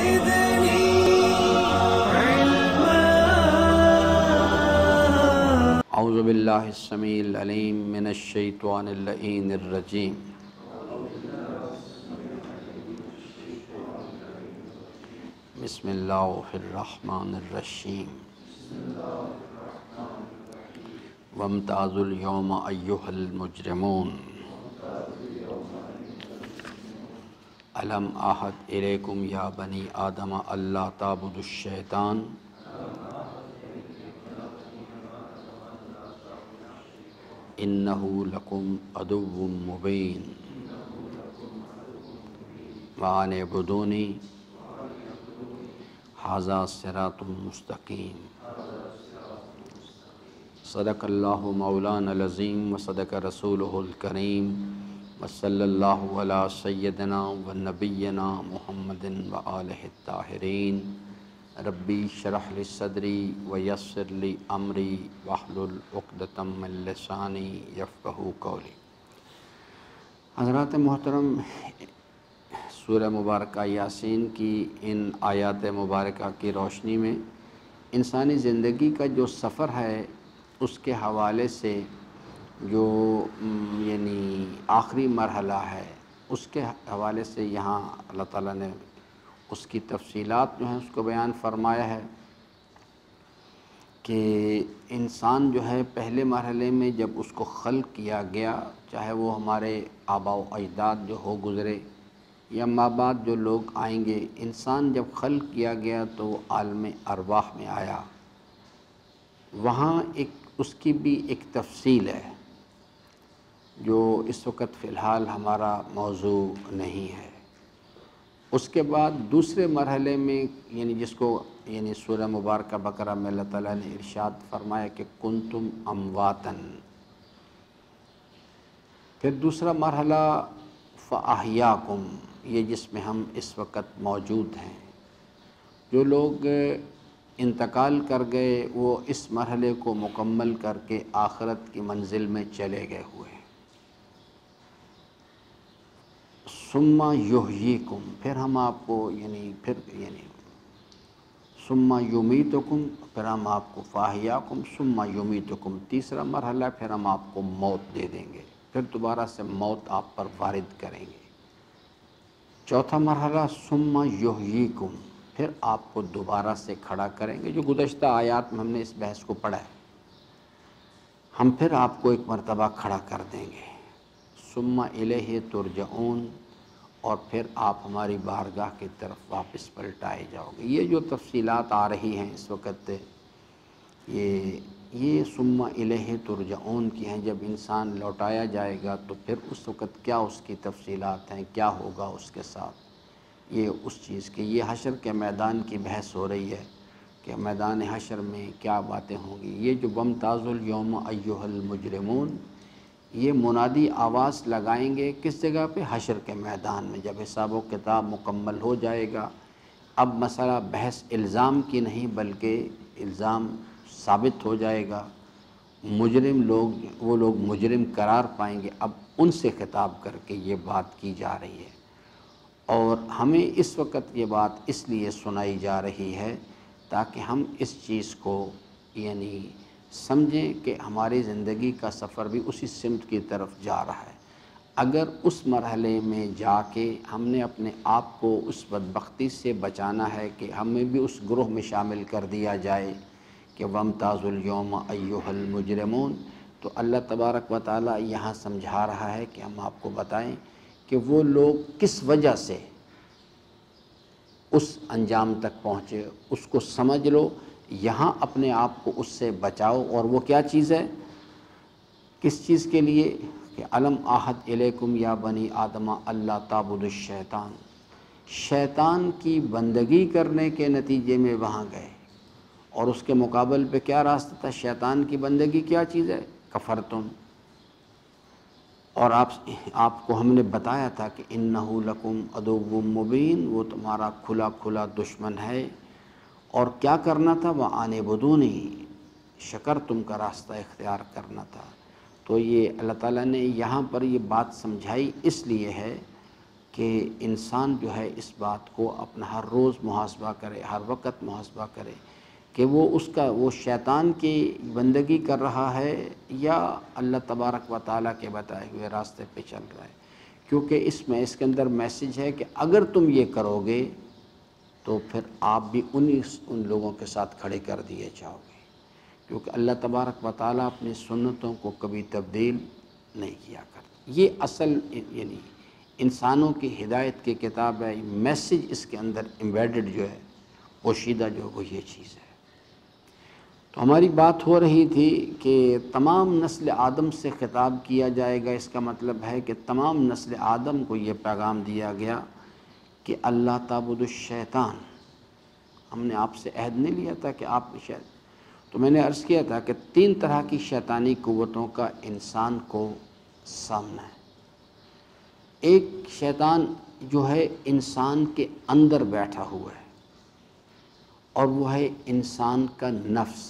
زدني علما. اعوذ باللہ السمیع العلیم من الشیطان اللعین الرجیم. بسم اللہ الرحمن الرحیم. وامتازوا اليوم ایھا المجرمون الم اعہد الیکم یا بنی آدم الا تعبدوا الشیطان انہ لکم عدو مبین وان اعبدونی ھذا صراط مستقیم. صدق اللہ مولانا العظیم وصدق رسولہ الکریم وصلی اللہ علی سیدنا و نبینا محمد وآلہ الطاہرین. ربی اشرح لی صدری ویسر لی امری واحلل عقدۃ من لسانی یفقہوا قولی. حضرات محترم، سورہ مبارکہ یاسین کی ان آیات مبارکہ کی روشنی میں انسانی زندگی کا جو سفر ہے اس کے حوالے سے جو یعنی آخری مرحلہ ہے اس کے حوالے سے یہاں اللہ تعالیٰ نے اس کی تفصیلات جو ہیں اس کو بیان فرمایا ہے کہ انسان جو ہے پہلے مرحلے میں جب اس کو خلق کیا گیا، چاہے وہ ہمارے آباء و اجداد جو ہو گزرے یا ماں بعد جو لوگ آئیں گے، انسان جب خلق کیا گیا تو وہ عالم ارواح میں آیا. وہاں اس کی بھی ایک تفصیل ہے جو اس وقت فی الحال ہمارا موضوع نہیں ہے. اس کے بعد دوسرے مرحلے میں یعنی جس کو یعنی سورہ مبارکہ بقرہ میں اللہ تعالیٰ نے ارشاد فرمایا کہ کنتم امواتن. پھر دوسرا مرحلہ فاحیاکم، یہ جس میں ہم اس وقت موجود ہیں. جو لوگ انتقال کر گئے وہ اس مرحلے کو مکمل کر کے آخرت کی منزل میں چلے گئے ہوئے. ثم یحییکم، پھر ہم آپ کو ثم یمیتکم، پھر ہم آپ کو فاحیاکم ثم یمیتکم، تیسرا مرحلہ پھر ہم آپ کو موت دے دیں گے، پھر دوبارہ سے موت آپ پر وارد کریں گے. چوتھا مرحلہ ثم یحییکم، پھر آپ کو دوبارہ سے کھڑا کریں گے. جو گزشتہ آیات میں ہم نے اس بحث کو پڑھا ہے، ہم پھر آپ کو ایک مرتبہ کھڑا کر دیں گے. ثم الیہ ترجعون، اور پھر آپ ہماری بارگاہ کی طرف واپس پلٹائے جاؤ گے. یہ جو تفصیلات آ رہی ہیں اس وقت یہ ثم الیہ ترجعون کی ہیں. جب انسان لوٹایا جائے گا تو پھر اس وقت کیا اس کی تفصیلات ہیں، کیا ہوگا اس کے ساتھ، یہ اس چیز کے یہ حشر کے میدان کی بحث ہو رہی ہے کہ میدان حشر میں کیا باتیں ہوں گی. یہ جو وامتازوا الیوم ایھا المجرمون، یہ منادی آواز لگائیں گے کس جگہ پہ؟ حشر کے میدان میں. جب حساب و کتاب مکمل ہو جائے گا، اب مسئلہ بحث الزام کی نہیں بلکہ الزام ثابت ہو جائے گا. مجرم لوگ، وہ لوگ مجرم قرار پائیں گے. اب ان سے خطاب کر کے یہ بات کی جا رہی ہے، اور ہمیں اس وقت یہ بات اس لیے سنائی جا رہی ہے تاکہ ہم اس چیز کو یعنی سمجھیں کہ ہماری زندگی کا سفر بھی اسی سمت کی طرف جا رہا ہے. اگر اس مرحلے میں جا کے ہم نے اپنے آپ کو اس بدبختی سے بچانا ہے کہ ہمیں بھی اس گروہ میں شامل کر دیا جائے کہ وامتازوا الیوم ایھا المجرمون، تو اللہ تبارک و تعالیٰ یہاں سمجھا رہا ہے کہ ہم آپ کو بتائیں کہ وہ لوگ کس وجہ سے اس انجام تک پہنچے. اس کو سمجھ لو، یہاں اپنے آپ کو اس سے بچاؤ. اور وہ کیا چیز ہے؟ کس چیز کے لیے؟ کہ الم اعہد الیکم یا بنی آدم الا تعبدوا الشیطان. شیطان کی بندگی کرنے کے نتیجے میں وہاں گئے، اور اس کے مقابل پہ کیا راستہ تھا؟ شیطان کی بندگی کیا چیز ہے؟ کفرتم. اور آپ کو ہم نے بتایا تھا کہ انہ لکم عدو مبین، وہ تمہارا کھلا کھلا دشمن ہے. اور کیا کرنا تھا؟ وان اعبدونی، شکر تم کا راستہ اختیار کرنا تھا. تو یہ اللہ تعالیٰ نے یہاں پر یہ بات سمجھائی اس لیے ہے کہ انسان جو ہے اس بات کو اپنا ہر روز محاسبہ کرے، ہر وقت محاسبہ کرے کہ وہ شیطان کی بندگی کر رہا ہے یا اللہ تبارک و تعالیٰ کے بتائے ہوئے راستے پہ چل رہا ہے، کیونکہ اس کے اندر میسج ہے کہ اگر تم یہ کرو گے تو پھر آپ بھی ان لوگوں کے ساتھ کھڑے کر دیے جاؤ گے، کیونکہ اللہ تبارک و تعالیٰ اپنی سنتوں کو کبھی تبدیل نہیں کیا کرتا۔ یہ اصل یعنی انسانوں کی ہدایت کی کتاب ہے، میسج اس کے اندر ایمبیڈڈ جو ہے، پوشیدہ جو وہ یہ چیز ہے۔ تو ہماری بات ہو رہی تھی کہ تمام نسل آدم سے خطاب کیا جائے گا، اس کا مطلب ہے کہ تمام نسل آدم کو یہ پیغام دیا گیا کہ اللہ تعبد الشیطان۔ ہم نے آپ سے عہد نہیں لیا تھا کہ آپ تو میں نے عرض کیا تھا کہ 3 طرح کی شیطانی قوتوں کا انسان کو سامنا ہے۔ ایک شیطان جو ہے انسان کے اندر بیٹھا ہوا ہے، اور وہ ہے انسان کا نفس،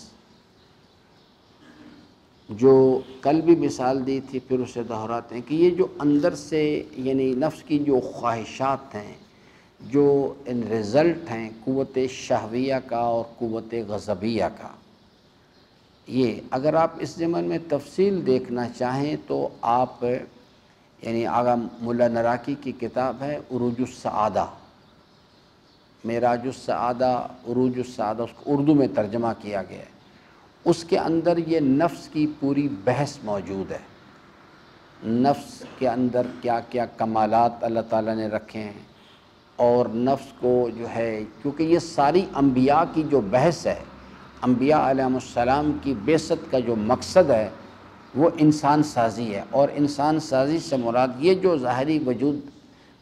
جو کل بھی مثال دی تھی پھر اسے دہراتے ہیں کہ یہ جو اندر سے یعنی نفس کی جو خواہشات ہیں، جو ان رزلٹ ہیں قوت شہویہ کا اور قوت غضبیہ کا، یہ اگر آپ اس ضمن میں تفصیل دیکھنا چاہیں تو آپ یعنی آغا ملا نراکی کی کتاب ہے عروج السعادہ، معراج السعادہ، عروج السعادہ، اس کو اردو میں ترجمہ کیا گیا ہے۔ اس کے اندر یہ نفس کی پوری بحث موجود ہے، نفس کے اندر کیا کیا کمالات اللہ تعالیٰ نے رکھے ہیں، اور نفس کو جو ہے کیونکہ یہ ساری انبیاء کی جو بحث ہے، انبیاء علیہ السلام کی بعثت کا جو مقصد ہے وہ انسان سازی ہے، اور انسان سازی سے مراد یہ جو ظاہری وجود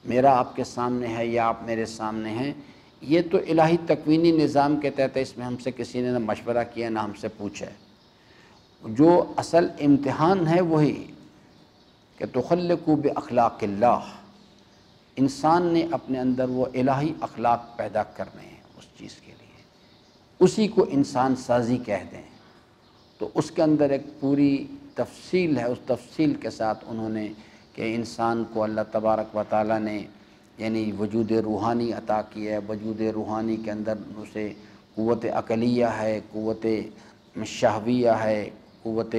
میرا آپ کے سامنے ہے یا آپ میرے سامنے ہیں، یہ تو الہی تکوینی نظام کے تحت ہے، اس میں ہم سے کسی نے نہ مشورہ کیا نہ ہم سے پوچھا ہے۔ جو اصل امتحان ہے وہی کہ تخلقوا باخلاق اللہ، انسان نے اپنے اندر وہ الہی اخلاق پیدا کرنے ہیں، اس چیز کے لیے اسی کو انسان سازی کہہ دیں۔ تو اس کے اندر ایک پوری تفصیل ہے، اس تفصیل کے ساتھ انہوں نے کہ انسان کو اللہ تبارک و تعالیٰ نے یعنی وجود روحانی عطا کی ہے، وجود روحانی کے اندر اسے قوت عقلیہ ہے، قوت شہویہ ہے، قوت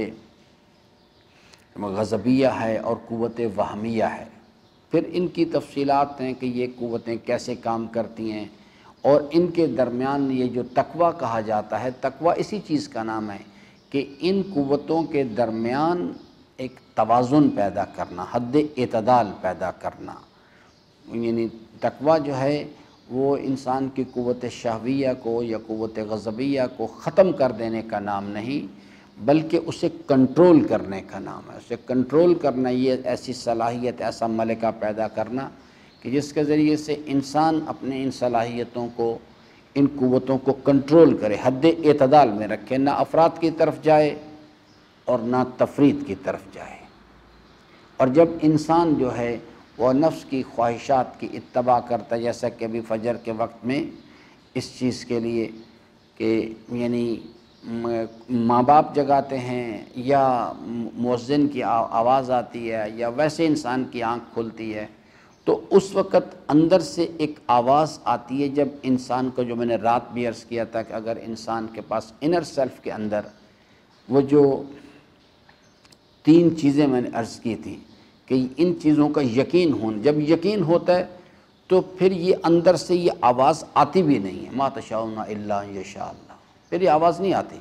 غضبیہ ہے اور قوت وہمیہ ہے۔ پھر ان کی تفصیلات ہیں کہ یہ قوتیں کیسے کام کرتی ہیں، اور ان کے درمیان یہ جو تقویٰ کہا جاتا ہے، تقویٰ اسی چیز کا نام ہے کہ ان قوتوں کے درمیان ایک توازن پیدا کرنا، حد اعتدال پیدا کرنا، یعنی تقویٰ جو ہے وہ انسان کی قوت شہویہ کو یا قوت غضبیہ کو ختم کر دینے کا نام نہیں، بلکہ اسے کنٹرول کرنے کا نام ہے۔ اسے کنٹرول کرنا، یہ ایسی صلاحیت، ایسا ملکہ پیدا کرنا کہ جس کے ذریعے سے انسان اپنے ان صلاحیتوں کو، ان قوتوں کو کنٹرول کرے، حد اعتدال میں رکھے، نہ افراد کی طرف جائے اور نہ تفرید کی طرف جائے۔ اور جب انسان جو ہے وہ نفس کی خواہشات کی اتباع کرتا ہے، جیسا کہ ابھی فجر کے وقت میں اس چیز کے لیے کہ یعنی ماں باپ جگاتے ہیں یا مؤذن کی آواز آتی ہے یا ویسے انسان کی آنکھ کھلتی ہے، تو اس وقت اندر سے ایک آواز آتی ہے۔ جب انسان کو، جو میں نے رات بھی عرض کیا تھا کہ اگر انسان کے پاس انر سیلف کے اندر وہ جو 3 چیزیں میں نے عرض کی تھی کہ ان چیزوں کا یقین ہونا، جب یقین ہوتا ہے تو پھر یہ اندر سے یہ آواز آتی بھی نہیں ہے، ما تشاءون الا ان یشاء اللہ، پھر یہ آواز نہیں آتی،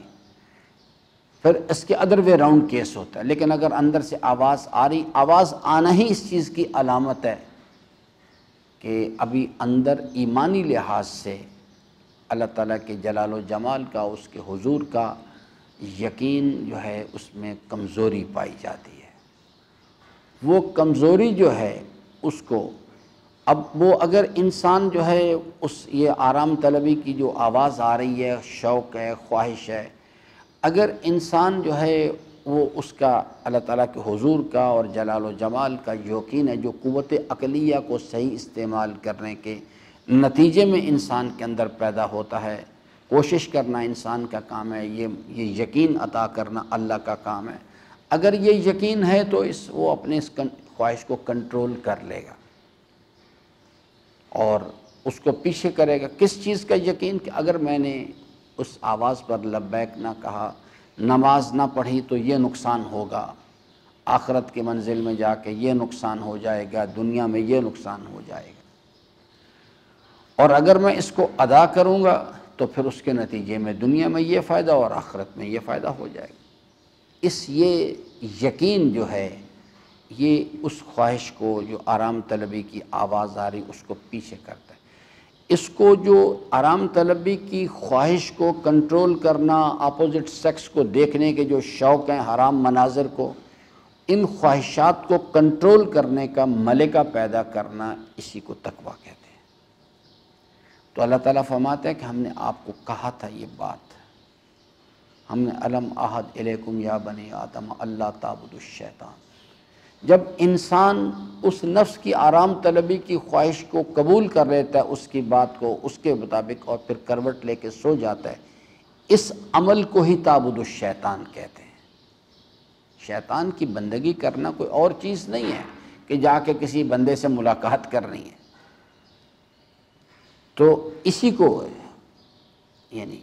پھر اس کے ادر وے راؤنڈ کیس ہوتا ہے۔ لیکن اگر اندر سے آواز آ رہی، آواز آنا ہی اس چیز کی علامت ہے کہ ابھی اندر ایمانی لحاظ سے اللہ تعالیٰ کے جلال و جمال کا، اس کے حضور کا یقین جو ہے اس میں کمزوری پائی جاتی ہے۔ وہ کمزوری جو ہے اس کو اب وہ اگر انسان جو ہے یہ آرام طلبی کی جو آواز آ رہی ہے، شوق ہے، خواہش ہے، اگر انسان جو ہے وہ اس کا اللہ تعالیٰ کے حضور کا اور جلال و جمال کا یقین ہے، جو قوت عقلیہ کو صحیح استعمال کرنے کے نتیجے میں انسان کے اندر پیدا ہوتا ہے، کوشش کرنا انسان کا کام ہے، یہ یقین عطا کرنا اللہ کا کام ہے۔ اگر یہ یقین ہے تو وہ اپنے اس خواہش کو کنٹرول کر لے گا۔ اور اس کو پیچھے کرے گا۔ کس چیز کا یقین؟ کہ اگر میں نے اس آواز پر لبیک نہ کہا، نماز نہ پڑھی تو یہ نقصان ہوگا، آخرت کی منزل میں جا کے یہ نقصان ہو جائے گا، دنیا میں یہ نقصان ہو جائے گا، اور اگر میں اس کو ادا کروں گا تو پھر اس کے نتیجے میں دنیا میں یہ فائدہ اور آخرت میں یہ فائدہ ہو جائے گا۔ یہ یقین جو ہے یہ اس خواہش کو، جو آرام طلبی کی آواز آ رہی، اس کو پیچھے کرتا ہے۔ اس کو جو آرام طلبی کی خواہش کو کنٹرول کرنا، اپوزٹ سیکس کو دیکھنے کے جو شوق ہیں، حرام مناظر کو، ان خواہشات کو کنٹرول کرنے کا ملکہ پیدا کرنا، اسی کو تقویٰ کہتے ہیں۔ تو اللہ تعالیٰ فرماتے ہیں کہ ہم نے آپ کو کہا تھا یہ بات، ہم نے الم اعہد الیکم یا بنی آدم اللہ تعبدوا الشیطان۔ جب انسان اس نفس کی آرام طلبی کی خواہش کو قبول کر لیتا ہے، اس کی بات کو اس کے مطابق، اور پھر کروٹ لے کے سو جاتا ہے، اس عمل کو ہی تعبد الشیطان کہتے ہیں۔ شیطان کی بندگی کرنا کوئی اور چیز نہیں ہے کہ جا کے کسی بندے سے ملاقات کرنی ہے۔ تو اسی کو یعنی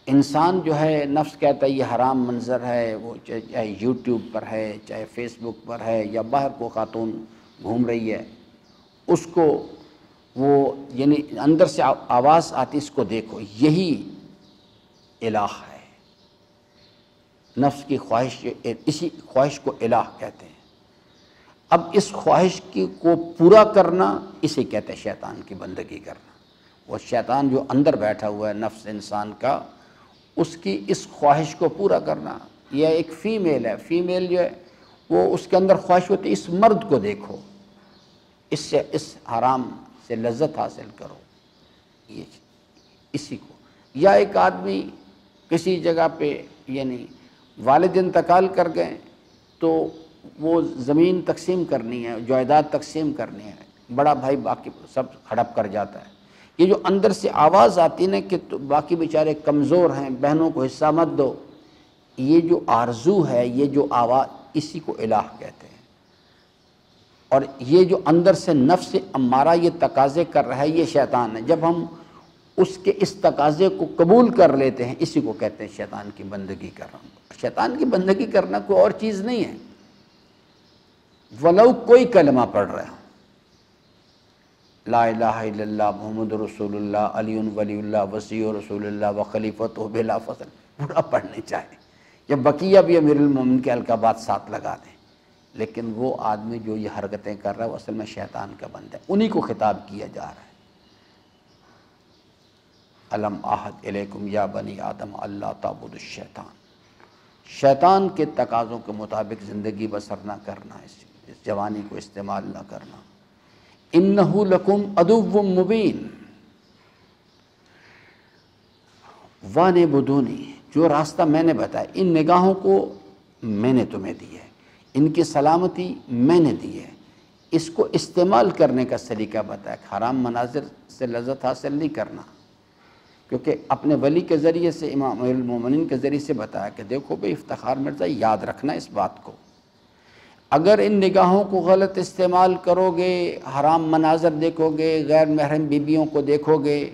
انسان جو ہے، نفس کہتا ہے یہ حرام منظر ہے، وہ چاہے یوٹیوب پر ہے، چاہے فیس بک پر ہے، یا باہر کو خاتون گھوم رہی ہے، اس کو وہ یعنی اندر سے آواز آتی، اس کو دیکھو، یہی الہ ہے۔ نفس کی خواہش، اسی خواہش کو الہ کہتے ہیں۔ اب اس خواہش کو پورا کرنا، اسے کہتے ہیں شیطان کی بندگی کرنا۔ وہ شیطان جو اندر بیٹھا ہوا ہے نفس انسان کا، اس کی اس خواہش کو پورا کرنا۔ یہ ایک فیمیل ہے، فیمیل جو ہے وہ اس کے اندر خواہش ہوتی ہے، اس مرد کو دیکھو، اس حرام سے لذت حاصل کرو، یہ اسی کو۔ یا ایک آدمی کسی جگہ پہ یعنی والد انتقال کر گئے تو وہ زمین تقسیم کرنی ہے، جائیداد تقسیم کرنی ہے، بڑا بھائی باقی سب ہڑپ کر جاتا ہے۔ یہ جو اندر سے آواز آتی نا کہ باقی بیچارے کمزور ہیں، بہنوں کو حصہ مت دو، یہ جو آرزو ہے، یہ جو آواز، اسی کو الہ کہتے ہیں۔ اور یہ جو اندر سے نفس امارہ یہ تقاضے کر رہا ہے، یہ شیطان ہے۔ جب ہم اس کے اس تقاضے کو قبول کر لیتے ہیں، اسی کو کہتے ہیں شیطان کی بندگی کرنا۔ شیطان کی بندگی کرنا کوئی اور چیز نہیں ہے، ولو کوئی کلمہ پڑھ رہا ہے، لا الہ الا اللہ محمد رسول اللہ علی ولی اللہ وصی رسول اللہ وخلیفۃ بلا فصل، پورا پڑھنے چاہیے، یا بقیہ بھی امیر المومنین کے القابات ساتھ لگا دیں۔ لیکن وہ آدمی جو یہ حرکتیں کر رہا ہے وہ اصل میں شیطان کا بندہ ہے، انہی کو خطاب کیا جا رہا ہے۔ الم اعہد الیکم یا بنی آدم اللہ تعبدوا الشیطان، شیطان کے تقاضوں کے مطابق زندگی بسر نہ کرنا، اس جوانی کو استعمال نہ کرنا۔ انہ لکم عدو مبین وانعبدونی، جو راستہ میں نے بتایا، ان نگاہوں کو میں نے تمہیں دی ہے، ان کی سلامتی میں نے دی ہے، اس کو استعمال کرنے کا سلیقہ بتایا۔ حرام مناظر سے لذت حاصل نہیں کرنا، کیونکہ اپنے ولی کے ذریعے سے، امام امیر المومنین کے ذریعے سے بتایا کہ دیکھو بھئی افتخار مرزا، یاد رکھنا اس بات کو، اگر ان نگاہوں کو غلط استعمال کرو گے، حرام مناظر دیکھو گے، غیر محرم بیویوں کو دیکھو گے،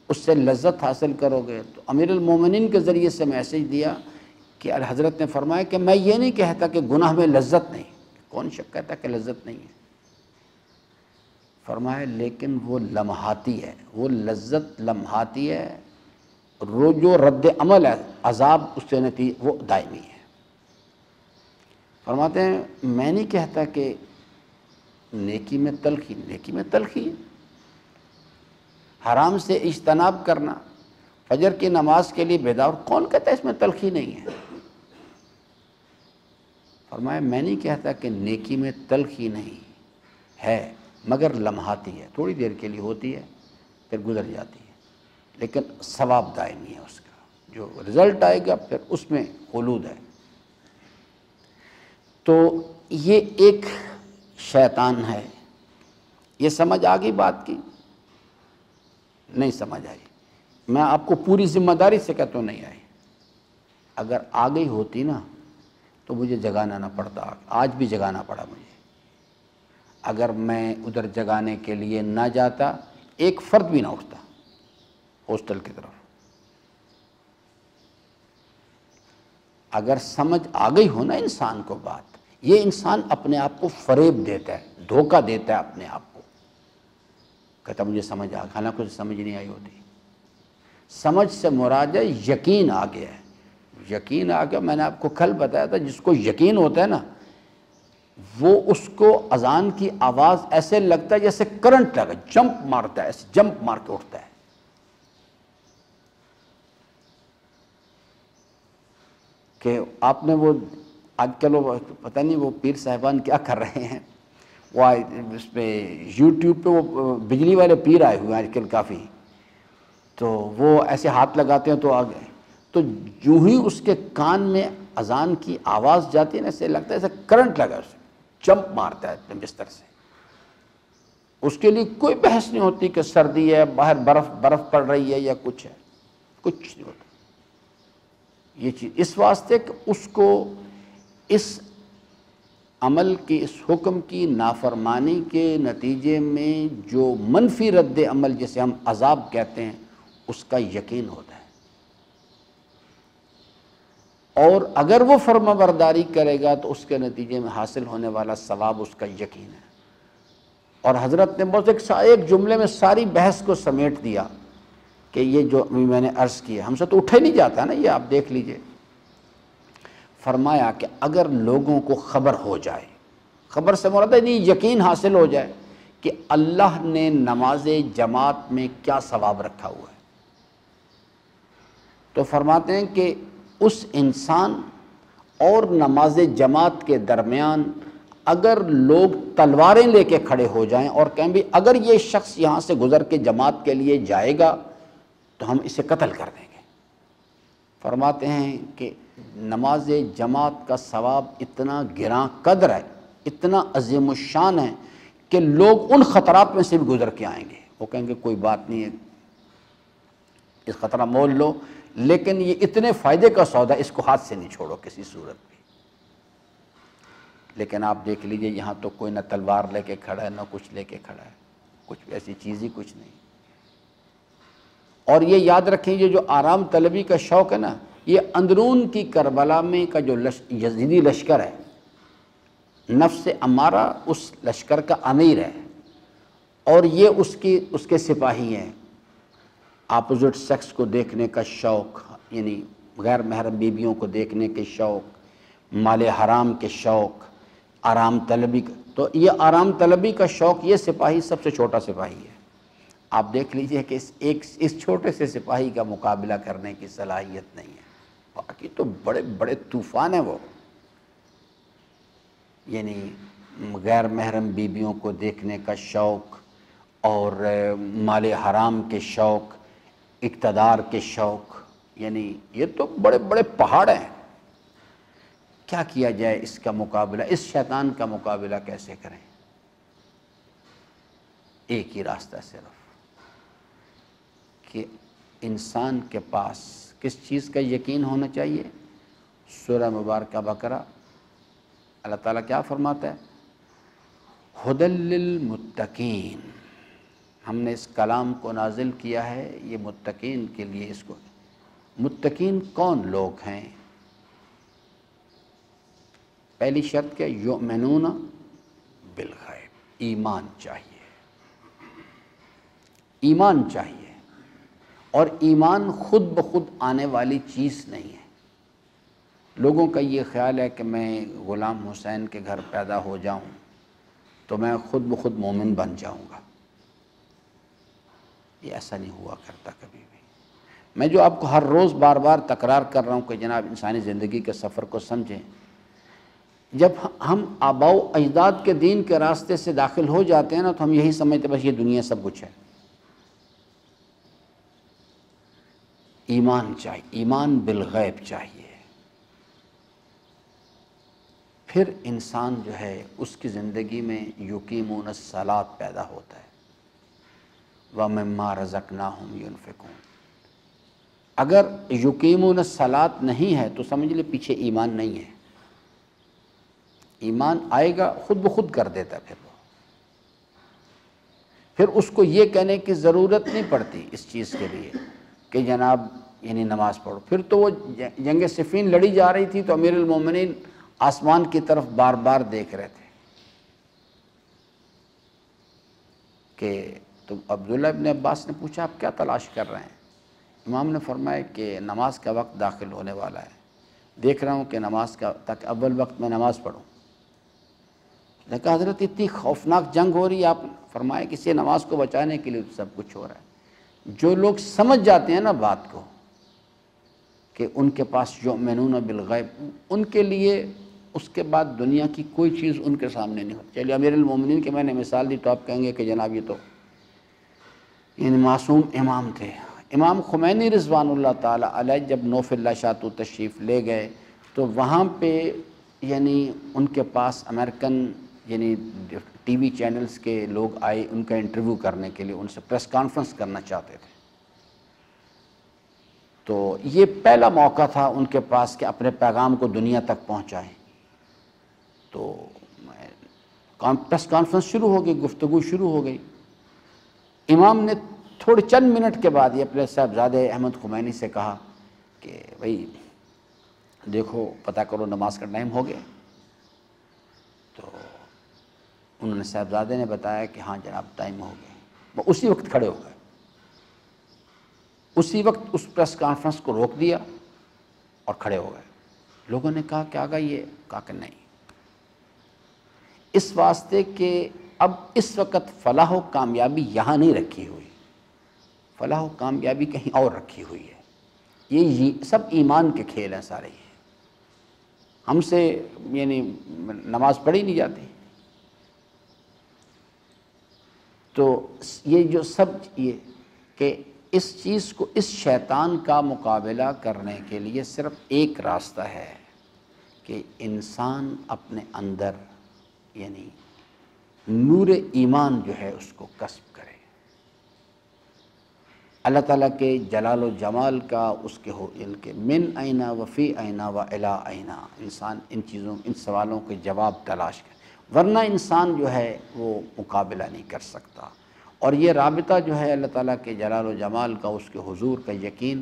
اس سے لذت حاصل کرو گے، تو امیر المومنین کے ذریعے سے میسیج دیا کہ حضرت نے فرمایا کہ میں یہ نہیں کہتا کہ گناہ میں لذت نہیں، کون شک کہتا کہ لذت نہیں ہے، فرمایا لیکن وہ لمحاتی ہے، وہ لذت لمحاتی ہے، جو رد عمل ہے، عذاب اس سے نتیجہ وہ دائمی ہے۔ فرماتے ہیں میں نہیں کہتا کہ نیکی میں تلخی، نیکی میں تلخی ہے، حرام سے اجتناب کرنا، فجر کی نماز کے لیے بیدار، کون کہتا ہے اس میں تلخی نہیں ہے؟ فرمایا میں نہیں کہتا کہ نیکی میں تلخی نہیں ہے، مگر لمحاتی ہے، تھوڑی دیر کے لیے ہوتی ہے پھر گزر جاتی ہے، لیکن ثواب دائمی ہے، اس کا جو رزلٹ آئے گا پھر اس میں خلود ہے۔ تو یہ ایک شیطان ہے۔ یہ سمجھ آ گئی بات کی؟ نہیں سمجھ آئی؟ میں آپ کو پوری ذمہ داری سے کہتا ہوں نہیں آئی، اگر آ گئی ہوتی نا تو مجھے جگانا نہ پڑتا، آج بھی جگانا پڑا مجھے۔ اگر میں ادھر جگانے کے لیے نہ جاتا، ایک فرد بھی نہ اٹھتا ہاسٹل کی طرف۔ اگر سمجھ آ گئی ہو نا انسان کو بات، یہ انسان اپنے آپ کو فریب دیتا ہے، دھوکہ دیتا ہے اپنے آپ کو، کہتا مجھے سمجھ آ، حالانکہ کچھ سمجھ نہیں آئی ہوتی۔ سمجھ سے مراد ہے یقین آ گیا ہے، یقین آ گیا۔ میں نے آپ کو کل بتایا تھا جس کو یقین ہوتا ہے نا، وہ اس کو اذان کی آواز ایسے لگتا ہے جیسے کرنٹ لگا، جمپ مارتا ہے، ایسے جمپ مار کے اٹھتا ہے۔ کہ آپ نے وہ آج کل وہ پتہ نہیں وہ پیر صاحبان کیا کر رہے ہیں، وہ اس پہ یوٹیوب پہ وہ بجلی والے پیر آئے ہوئے ہیں آج کل کافی، تو وہ ایسے ہاتھ لگاتے ہیں تو آگے، تو جو ہی اس کے کان میں اذان کی آواز جاتی ہے نا، ایسے لگتا ہے ایسے کرنٹ لگا، اسے جمپ مارتا ہے اپنے بستر سے۔ اس کے لیے کوئی بحث نہیں ہوتی کہ سردی ہے، باہر برف پڑ رہی ہے یا کچھ ہے، کچھ نہیں ہوتا یہ چیز۔ اس واسطے کہ اس کو اس عمل کی، اس حکم کی نافرمانی کے نتیجے میں جو منفی رد عمل جسے ہم عذاب کہتے ہیں، اس کا یقین ہوتا ہے، اور اگر وہ فرما برداری کرے گا تو اس کے نتیجے میں حاصل ہونے والا ثواب اس کا یقین ہے۔ اور حضرت نے بہت ایک جملے میں ساری بحث کو سمیٹ دیا کہ یہ جو میں نے عرض کیا ہم سے تو اٹھے نہیں جاتا نا، یہ آپ دیکھ لیجئے۔ فرمایا کہ اگر لوگوں کو خبر ہو جائے، خبر سے مراد ہے نہیں، یقین حاصل ہو جائے کہ اللہ نے نماز جماعت میں کیا ثواب رکھا ہوا ہے، تو فرماتے ہیں کہ اس انسان اور نماز جماعت کے درمیان اگر لوگ تلواریں لے کے کھڑے ہو جائیں اور کہیں بھی اگر یہ شخص یہاں سے گزر کے جماعت کے لیے جائے گا تو ہم اسے قتل کر دیں گے۔ فرماتے ہیں کہ نماز جماعت کا ثواب اتنا گراں قدر ہے، اتنا عظیم الشان ہے کہ لوگ ان خطرات میں سے بھی گزر کے آئیں گے، وہ کہیں گے کوئی بات نہیں ہے، اس خطرہ مول لو، لیکن یہ اتنے فائدے کا سودا، اس کو ہاتھ سے نہیں چھوڑو کسی صورت بھی۔ لیکن آپ دیکھ لیجئے یہاں تو کوئی نہ تلوار لے کے کھڑا ہے، نہ کچھ لے کے کھڑا ہے، کچھ ایسی چیز ہی کچھ نہیں۔ اور یہ یاد رکھیں، یہ جو آرام طلبی کا شوق ہے نا، یہ اندرون کی کربلا میں کا جو یزیدی لشکر ہے، نفس امارہ اس لشکر کا امیر ہے، اور یہ اس کے سپاہی ہیں۔ اپوزٹ سیکس کو دیکھنے کا شوق، یعنی غیر محرم بیویوں کو دیکھنے کے شوق، مال حرام کے شوق، آرام طلبی کا، تو یہ آرام طلبی کا شوق، یہ سپاہی سب سے چھوٹا سپاہی ہے۔ آپ دیکھ لیجئے کہ اس چھوٹے سے سپاہی کا مقابلہ کرنے کی صلاحیت نہیں ہے، باقی تو بڑے بڑے طوفان ہیں وہ، یعنی غیر محرم بیویوں کو دیکھنے کا شوق اور مال حرام کے شوق، اقتدار کے شوق، یعنی یہ تو بڑے بڑے پہاڑ ہیں۔ کیا کیا جائے اس کا مقابلہ، اس شیطان کا مقابلہ کیسے کریں؟ ایک ہی راستہ صرف کہ انسان کے پاس کس چیز کا یقین ہونا چاہیے؟ سورہ مبارکہ بقرہ، اللہ تعالیٰ کیا فرماتا ہے؟ ھدی للمتقین، ہم نے اس کلام کو نازل کیا ہے یہ متقین کے لیے۔ اس کو متقین کون لوگ ہیں؟ پہلی شرط کیا؟ یؤمنون بالغیب، ایمان چاہیے، ایمان چاہیے، اور ایمان خود بخود آنے والی چیز نہیں ہے۔ لوگوں کا یہ خیال ہے کہ میں غلام حسین کے گھر پیدا ہو جاؤں تو میں خود بخود مومن بن جاؤں گا، یہ ایسا نہیں ہوا کرتا کبھی بھی۔ میں جو آپ کو ہر روز بار بار تکرار کر رہا ہوں کہ جناب انسانی زندگی کے سفر کو سمجھیں، جب ہم آباء و اجداد کے دین کے راستے سے داخل ہو جاتے ہیں نا تو ہم یہی سمجھتے بس یہ دنیا سب کچھ ہے۔ ایمان چاہیے، ایمان بالغیب چاہیے، پھر انسان جو ہے اس کی زندگی میں یقیمون الصلاۃ پیدا ہوتا ہے، وَمِمَّا رَزَقْنَاهُمْ يُنْفِقُونَ۔ اگر یقیمون الصلاۃ نہیں ہے تو سمجھ لے پیچھے ایمان نہیں ہے، ایمان آئے گا خود بخود کر دیتا پھر وہ۔ پھر اس کو یہ کہنے کی ضرورت نہیں پڑتی اس چیز کے لیے کہ جناب یعنی نماز پڑھو. پھر تو وہ جنگ صفین لڑی جا رہی تھی تو امیر المومنین آسمان کی طرف بار بار دیکھ رہے تھے کہ تو عبداللہ ابن عباس نے پوچھا آپ کیا تلاش کر رہے ہیں؟ امام نے فرمایا کہ نماز کا وقت داخل ہونے والا ہے، دیکھ رہا ہوں کہ نماز کا تک اول وقت میں نماز پڑھوں. نے کہا حضرت اتنی خوفناک جنگ ہو رہی ہے. آپ فرمایا کہ اسی نماز کو بچانے کے لیے سب کچھ ہو رہا ہے. جو لوگ سمجھ جاتے ہیں نا بات کو کہ ان کے پاس یؤمنون بالغیب، ان کے لیے اس کے بعد دنیا کی کوئی چیز ان کے سامنے نہیں ہوتی. چلیے امیر المومنین کے میں نے مثال دی تو آپ کہیں گے کہ جناب یہ تو یعنی معصوم امام تھے. امام خمینی رضوان اللہ تعالیٰ علیہ جب نوف اللہ شاہ تشریف لے گئے تو وہاں پہ یعنی ان کے پاس امریکن یعنی ٹی وی چینلز کے لوگ آئے ان کا انٹرویو کرنے کے لیے، ان سے پریس کانفرنس کرنا چاہتے تھے. تو یہ پہلا موقع تھا ان کے پاس کہ اپنے پیغام کو دنیا تک پہنچائیں. تو پریس کانفرنس شروع ہو گئی، گفتگو شروع ہو گئی. امام نے تھوڑے چند منٹ کے بعد یہ اپنے صاحبزادے احمد خمینی سے کہا کہ بھئی دیکھو پتہ کرو نماز کا ٹائم ہو گیا. تو انہوں نے صاحبزادے نے بتایا کہ ہاں جناب ٹائم ہو گیا. وہ اسی وقت کھڑے ہو گئے، اسی وقت اس پریس کانفرنس کو روک دیا اور کھڑے ہو گئے. لوگوں نے کہا کہ آگا یہ کہا کہ نہیں، اس واسطے کہ اب اس وقت فلاح و کامیابی یہاں نہیں رکھی ہوئی، فلاح و کامیابی کہیں اور رکھی ہوئی ہے. یہ سب ایمان کے کھیل ہیں سارے. یہ ہم سے یعنی نماز پڑھی نہیں جاتی. تو یہ جو سب یہ کہ اس چیز کو، اس شیطان کا مقابلہ کرنے کے لیے صرف ایک راستہ ہے کہ انسان اپنے اندر یعنی نور ایمان جو ہے اس کو کسب کرے. اللہ تعالیٰ کے جلال و جمال کا اس کے ہو ان کے من اینا وفی اینا و الا اینا، انسان ان چیزوں ان سوالوں کے جواب تلاش کرے، ورنہ انسان جو ہے وہ مقابلہ نہیں کر سکتا. اور یہ رابطہ جو ہے اللہ تعالیٰ کے جلال و جمال کا، اس کے حضور کا یقین،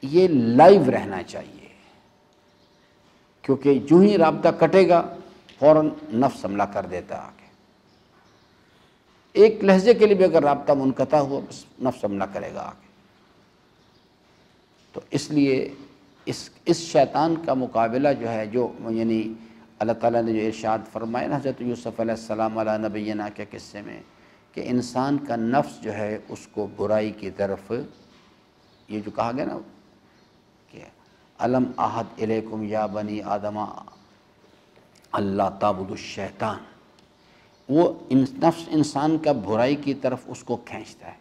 یہ لائیو رہنا چاہیے. کیونکہ جو ہی رابطہ کٹے گا فوراً نفس حملہ کر دیتا ہے آگے. ایک لہجے کے لیے بھی اگر رابطہ منقطع ہوا بس نفس حملہ کرے گا آگے. تو اس لیے اس شیطان کا مقابلہ جو ہے، جو یعنی اللہ تعالیٰ نے جو ارشاد فرمایا نا حضرت یوسف علیہ السلام علیہ نبینا کے قصے میں کہ انسان کا نفس جو ہے اس کو برائی کی طرف، یہ جو کہا گیا نا کہ الم احد الیکم یا بنی آدم اللہ تعبدوا الشیطان، وہ نفس انسان کا برائی کی طرف اس کو کھینچتا ہے.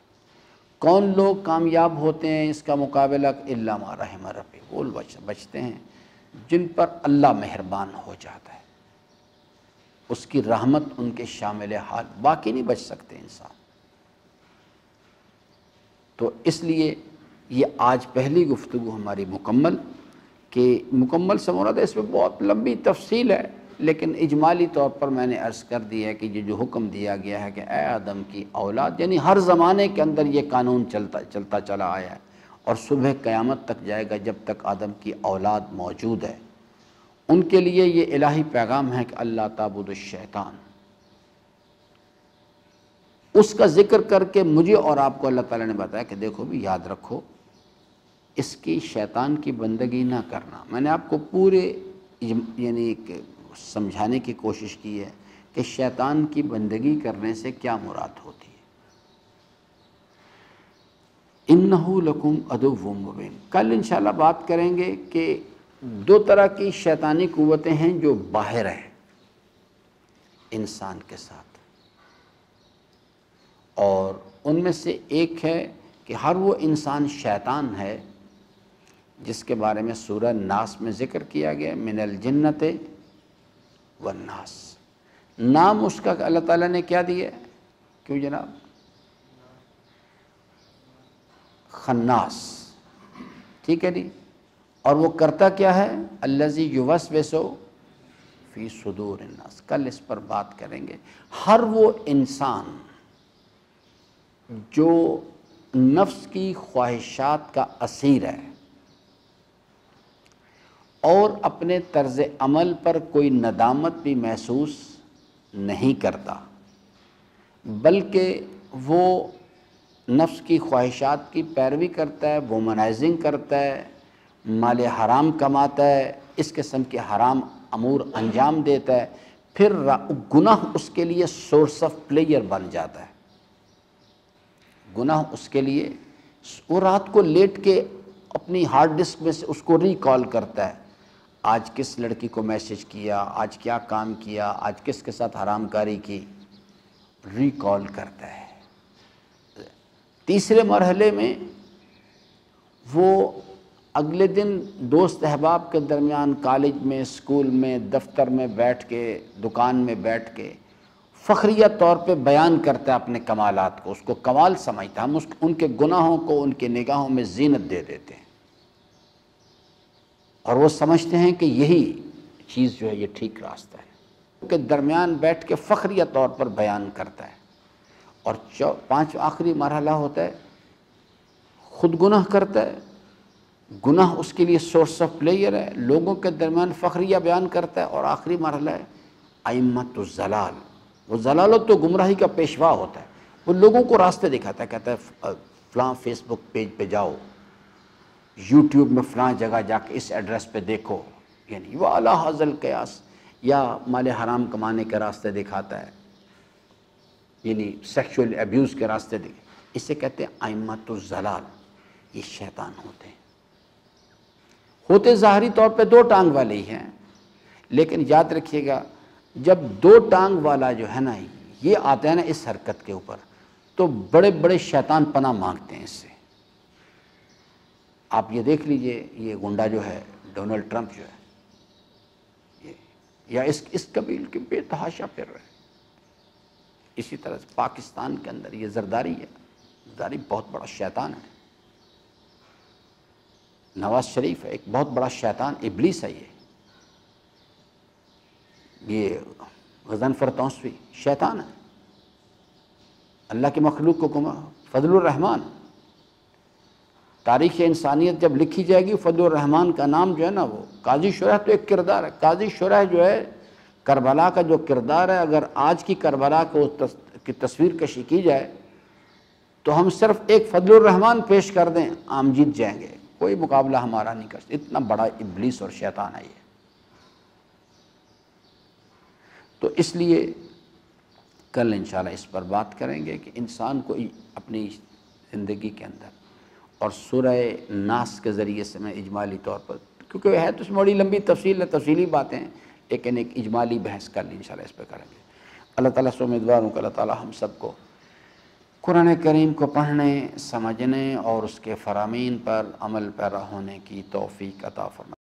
کون لوگ کامیاب ہوتے ہیں اس کا مقابلہ؟ الا ما رحم ربی، وہ بچتے ہیں جن پر اللہ مہربان ہو جاتا ہے، اس کی رحمت ان کے شامل حال، باقی نہیں بچ سکتے انسان. تو اس لیے یہ آج پہلی گفتگو ہماری مکمل، کہ مکمل سے مراد ہے اس میں بہت لمبی تفصیل ہے، لیکن اجمالی طور پر میں نے عرض کر دی ہے کہ یہ جو حکم دیا گیا ہے کہ اے آدم کی اولاد، یعنی ہر زمانے کے اندر یہ قانون چلتا چلا آیا ہے اور صبح قیامت تک جائے گا جب تک آدم کی اولاد موجود ہے. ان کے لیے یہ الہی پیغام ہے کہ اللہ تعبد الشیطان. اس کا ذکر کر کے مجھے اور آپ کو اللہ تعالیٰ نے بتایا کہ دیکھو بھی یاد رکھو اس کی شیطان کی بندگی نہ کرنا. میں نے آپ کو پورے یعنی سمجھانے کی کوشش کی ہے کہ شیطان کی بندگی کرنے سے کیا مراد ہوتی ہے. انہ لکم عدو مبین. کل انشاءاللہ بات کریں گے کہ دو طرح کی شیطانی قوتیں ہیں جو باہر ہیں انسان کے ساتھ، اور ان میں سے ایک ہے کہ ہر وہ انسان شیطان ہے جس کے بارے میں سورہ ناس میں ذکر کیا گیا، من الجنت والناس. نام اس کا اللہ تعالیٰ نے کیا دیا ہے؟ کیوں جناب؟ خناس. ٹھیک ہے جی. اور وہ کرتا کیا ہے؟ الذی یوسوس فی صدور الناس. کل اس پر بات کریں گے. ہر وہ انسان جو نفس کی خواہشات کا اسیر ہے اور اپنے طرز عمل پر کوئی ندامت بھی محسوس نہیں کرتا، بلکہ وہ نفس کی خواہشات کی پیروی کرتا ہے، وومنائزنگ کرتا ہے، مال حرام کماتا ہے، اس قسم کے حرام امور انجام دیتا ہے، پھر گناہ اس کے لیے سورس آف پلیئر بن جاتا ہے۔ گناہ اس کے لیے، وہ رات کو لیٹ کے اپنی ہارڈ ڈسک میں سے اس کو ریکال کرتا ہے، آج کس لڑکی کو میسج کیا، آج کیا کام کیا، آج کس کے ساتھ حرام کاری کی، ریکال کرتا ہے۔ تیسرے مرحلے میں وہ اگلے دن دوست احباب کے درمیان کالج میں، اسکول میں، دفتر میں بیٹھ کے، دکان میں بیٹھ کے فخریہ طور پہ بیان کرتا ہے اپنے کمالات کو، اس کو کمال سمجھتا ہے۔ ہم ان کے گناہوں کو ان کے نگاہوں میں زینت دے دیتے ہیں اور وہ سمجھتے ہیں کہ یہی چیز جو ہے یہ ٹھیک راستہ ہے، ان کے درمیان بیٹھ کے فخریہ طور پر بیان کرتا ہے۔ اور پانچواں آخری مرحلہ ہوتا ہے خود گناہ کرتا ہے، گناہ اس کے لیے سورس آف پلیئر ہے، لوگوں کے درمیان فخریہ بیان کرتا ہے، اور آخری مرحلہ ہے ائمۃ الضلال، وہ ضلالت تو گمراہی کا پیشوا ہوتا ہے، وہ لوگوں کو راستے دکھاتا ہے، کہتا ہے فلاں فیس بک پیج پہ جاؤ، یوٹیوب میں فلاں جگہ جا کے اس ایڈریس پہ دیکھو، یعنی وہ اعلیٰ حاضر القیاس، یا مال حرام کمانے کے راستے دکھاتا ہے، یعنی سیکشول ایبیوز کے راستے اسے کہتے ہیں ائمۃ الضلال۔ یہ شیطان ہوتے ظاہری طور پہ دو ٹانگ والے ہی ہیں، لیکن یاد رکھیے گا جب دو ٹانگ والا جو ہے نا یہ آتا ہے نا اس حرکت کے اوپر، تو بڑے بڑے شیطان پناہ مانگتے ہیں اس سے۔ آپ یہ دیکھ لیجئے، یہ گنڈا جو ہے ڈونلڈ ٹرمپ جو ہے، یا اس قبیل کے بے تحاشا پھر رہے ہیں۔ اسی طرح سے پاکستان کے اندر یہ زرداری ہے، زرداری بہت بڑا شیطان ہے، نواز شریف ہے ایک بہت بڑا شیطان، ابلیس ہے یہ غضنفر توسوی شیطان ہے، اللہ کی مخلوق کو فضل الرحمن۔ تاریخ انسانیت جب لکھی جائے گی، فضل الرحمن کا نام جو ہے نا، وہ قاضی شرح تو ایک کردار ہے، قاضی شرح جو ہے کربلا کا جو کردار ہے، اگر آج کی کربلا کی تصویر کشی کی جائے تو ہم صرف ایک فضل الرحمن پیش کر دیں، عام جیت جائیں گے، کوئی مقابلہ ہمارا نہیں کر سکتا، اتنا بڑا ابلیس اور شیطان ہے یہ۔ تو اس لیے کل انشاءاللہ اس پر بات کریں گے کہ انسان کو اپنی زندگی کے اندر، اور سورہ ناس کے ذریعے سے میں اجمالی طور پر، کیونکہ ہے تو اس میں بڑی لمبی تفصیل ہے، تفصیلی باتیں ہیں، لیکن ایک اجمالی بحث کل انشاءاللہ اس پہ کریں گے۔ اللہ تعالیٰ سے امیدوار ہوں کہ اللہ تعالیٰ ہم سب کو قرآن کریم کو پڑھنے، سمجھنے اور اس کے فرامین پر عمل پیرا ہونے کی توفیق عطا فرمائے۔